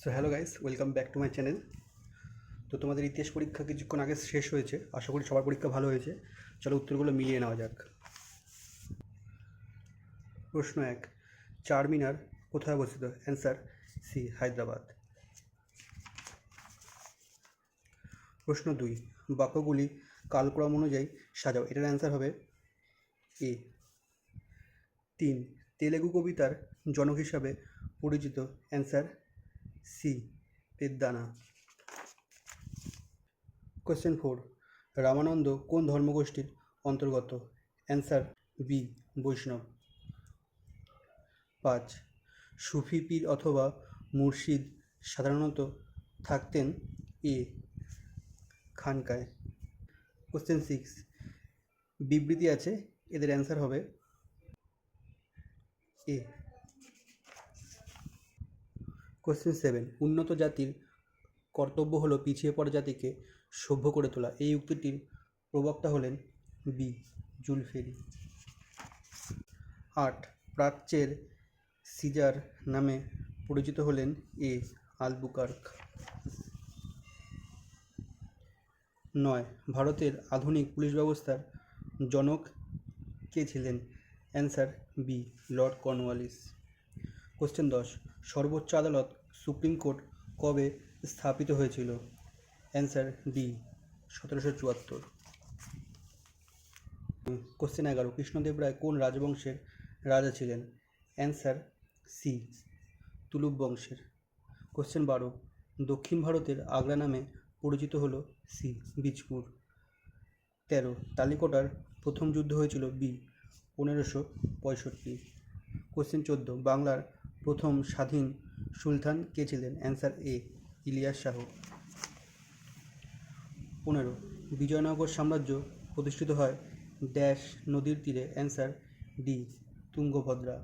So hello guys, welcome back to my channel. তো তোমাদের ইতিহাস পরীক্ষা কিছুক্ষণ আগে শেষ হয়েছে, আশা করি সবার পরীক্ষা ভালো হয়েছে। চলো উত্তরগুলো মিলিয়ে নেওয়া যাক। প্রশ্ন 1, চারমিনার কোথায় অবস্থিত? Answer C, Hyderabad. প্রশ্ন 2, বাক্যগুলি কালক্রম অনুযায়ী সাজাও। এটার অ্যান্সার হবে এ। 3, তেলেগু কবিতার জনক হিসাবে পরিচিত। Answer C, Peddana. Question 4, Ramananda কোন ধর্মগোষ্ঠীর অন্তর্গত? অ্যান্সার বি, বৈষ্ণব। 5, সুফি পীর অথবা মুর্শিদ সাধারণত থাকতেন এ, খানকায়। কোয়েশ্চেন 6, বিবৃতি আছে, এদের অ্যান্সার হবে এ। কোয়েশ্চেন 7, উন্নত জাতির কর্তব্য হলো পিছিয়ে পড়া জাতিকে সভ্য করে তোলা। এই উক্তিটির প্রবক্তা হলেন বি, জুলফেরি। 8, প্রাচ্যের সিজার নামে পরিচিত হলেন এ, আলবুকার্ক। 9, ভারতের আধুনিক পুলিশ ব্যবস্থার জনক কে ছিলেন? Answer B, Lord Cornwallis. Question 10, সর্বোচ্চ আদালত সুপ্রিম কোর্ট কবে স্থাপিত হয়েছিল? Answer D, 1774। Question 11, Krishnadeva Raya কোন রাজবংশের রাজা ছিলেন? অ্যান্সার সি, তুলুপ বংশের। কোশ্চেন 12, দক্ষিণ ভারতের আগ্রা নামে পরিচিত হলো সি, বীজপুর। 13, তালিকোটার প্রথম যুদ্ধ হয়েছিল বি, 1565। কোশ্চেন 14, বাংলার প্রথম স্বাধীন সুলতান কে ছিলেন? অ্যান্সার এ, ইলিয়াস শাহ। 15, বিজয়নগর সাম্রাজ্য প্রতিষ্ঠিত হয় ড্যাশ নদীর তীরে? Answer D, Tungabhadra.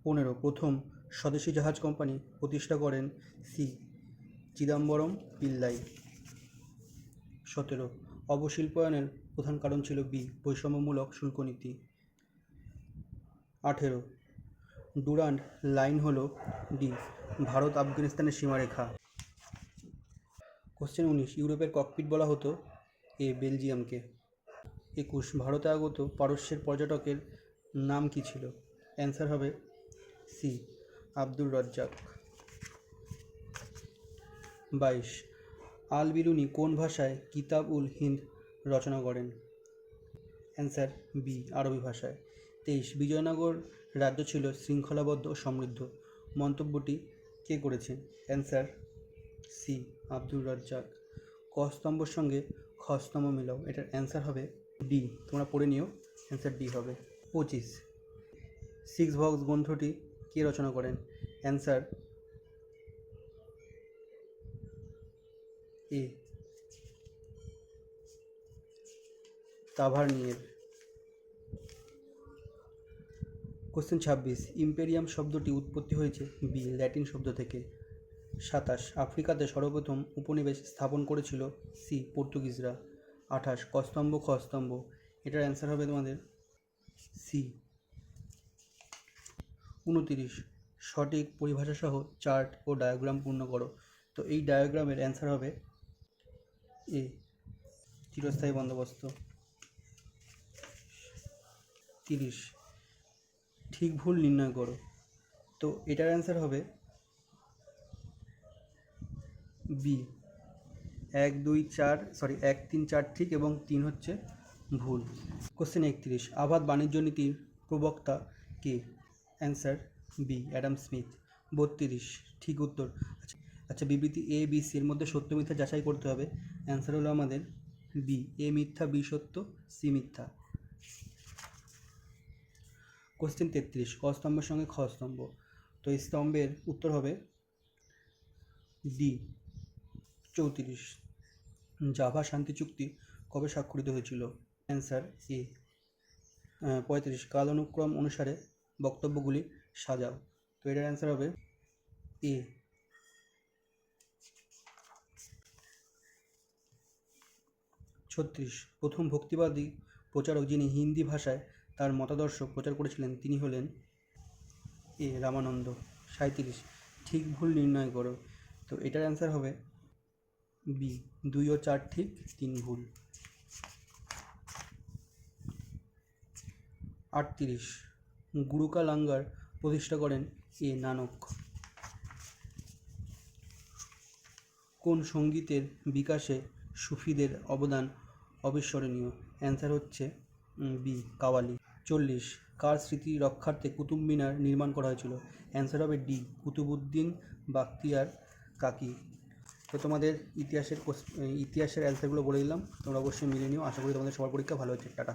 15, প্রথম স্বদেশী জাহাজ কোম্পানি প্রতিষ্ঠা করেন সি, চিদাম্বরম পিল্লাই। 17, অবশিল্পায়নের প্রধান কারণ ছিল বি, বৈষম্যমূলক শুল্ক নীতি। 18, ডুরান্ড লাইন হল ডি, ভারত আফগানিস্তানের সীমারেখা। কোশ্চেন 19, ইউরোপের ককপিট বলা হতো এ, বেলজিয়ামকে। 21, ভারতে আগত পারস্যের পর্যটকের নাম কি ছিল? অ্যান্সার হবে সি, আব্দুর রাজ্জাক। 22, আল বিরুনি কোন ভাষায় কিতাব উল হিন্দ রচনা করেন? অ্যান্সার বি, আরবি ভাষায়। 23, বিজয়নগর রাজ্য ছিল শৃঙ্খলাবদ্ধ ও সমৃদ্ধ। মন্তব্যটি কে করেছেন? Answer C, Abdur Razzaq. ক স্তম্ভর সঙ্গে খ স্তম্ভ মিলাও। এটার অ্যান্সার হবে ডি, তোমরা পড়ে নিও, অ্যান্সার ডি হবে। 25, সিক্স ভক্স গ্রন্থটি কে রচনা করেন? অ্যান্সার এ, তাভারনিয়ের। কোশ্চেন 26, ইম্পেরিয়াম শব্দটি উৎপত্তি হয়েছে বি, ল্যাটিন শব্দ থেকে। 27, আফ্রিকাতে সর্বপ্রথম উপনিবেশ স্থাপন করেছিল সি, পর্তুগিজরা। 28, ক স্তম্ভ খ স্তম্ভ। এটার অ্যান্সার হবে তোমাদের সি। 29, সঠিক পরিভাষা সহ চার্ট ও ডায়াগ্রাম পূর্ণ করো। তো এই ডায়াগ্রামের অ্যান্সার হবে এ, চিরস্থায়ী বন্দোবস্ত। 30, ঠিক ভুল নির্ণয় করো। তো এটার অ্যান্সার হবে বি, 1 2 4 1 3 4 ঠিক এবং 3 হচ্ছে ভুল। কোশ্চেন 31, আবাদ বাণিজ্য নীতির প্রবক্তা কে? Answer B, Adam Smith. 32, ঠিক উত্তর। আচ্ছা, বিবৃতি এ বি সি এর মধ্যে সত্য মিথ্যা যাচাই করতে হবে। অ্যান্সার হলো আমাদের বি, এ মিথ্যা বি সত্য সি মিথ্যা। কোশ্চেন 33, ক স্তম্ভের সঙ্গে খ স্তম্ভ। তো এই স্তম্ভের উত্তর হবে ডি, 34, জাভা শান্তি চুক্তি কবে স্বাক্ষরিত হয়েছিল? অ্যান্সার এ, 35, কাল অনুক্রম অনুসারে বক্তব্যগুলি সাজাও। তো এটার অ্যান্সার হবে এ। 36, প্রথম ভক্তিবাদী প্রচারক যিনি হিন্দি ভাষায় তার মতাদর্শ প্রচার করেছিলেন তিনি হলেন এ, রামানন্দ। 37, ঠিক ভুল নির্ণয় করো। তো এটার অ্যান্সার হবে বি, 2 ও 4 ঠিক, 3 ভুল। 38, গুরুকা লাঙ্গার প্রতিষ্ঠা করেন এ নানক। কোন সঙ্গীতের বিকাশে সুফিদের অবদান অবিস্মরণীয়? অ্যান্সার হচ্ছে বি, কাওয়ালি। 40, কার স্মৃতি রক্ষার্থে কুতুব মিনার নির্মাণ করা হয়েছিল? অ্যান্সার হবে ডি, কুতুবউদ্দিন বাখতিয়ার কাকি। তো তোমাদের ইতিহাসের অ্যান্সারগুলো বলে দিলাম, তোমরা অবশ্যই মিলিয়ে নিও। আশা করি তোমাদের সবার পরীক্ষা ভালো হচ্ছে। টাটা।